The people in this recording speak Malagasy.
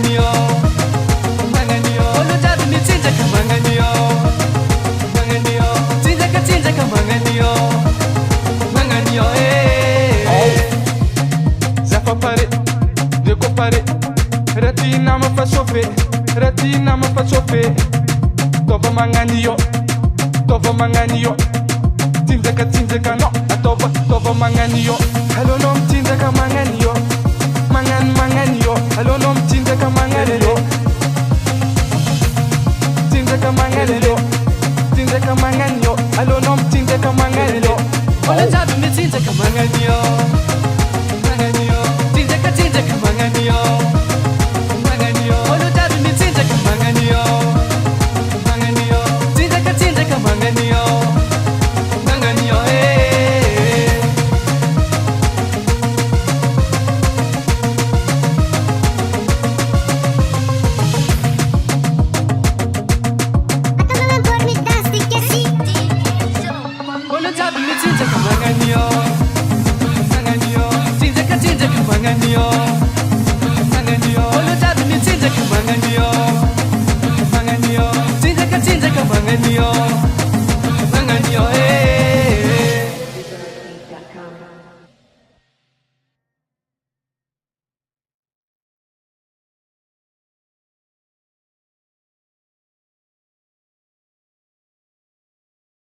manganio, manganio, olo jabi ni tinjaka manganio, manganio, tinjaka manganio, manganio, Zafa pare, de ko pare, ratina ma fa sofe, ratina ma fa sofe. Tova manganio, tinjaka no, tova manganio. Hello nom tinjaka manganio, manganio. Hello nom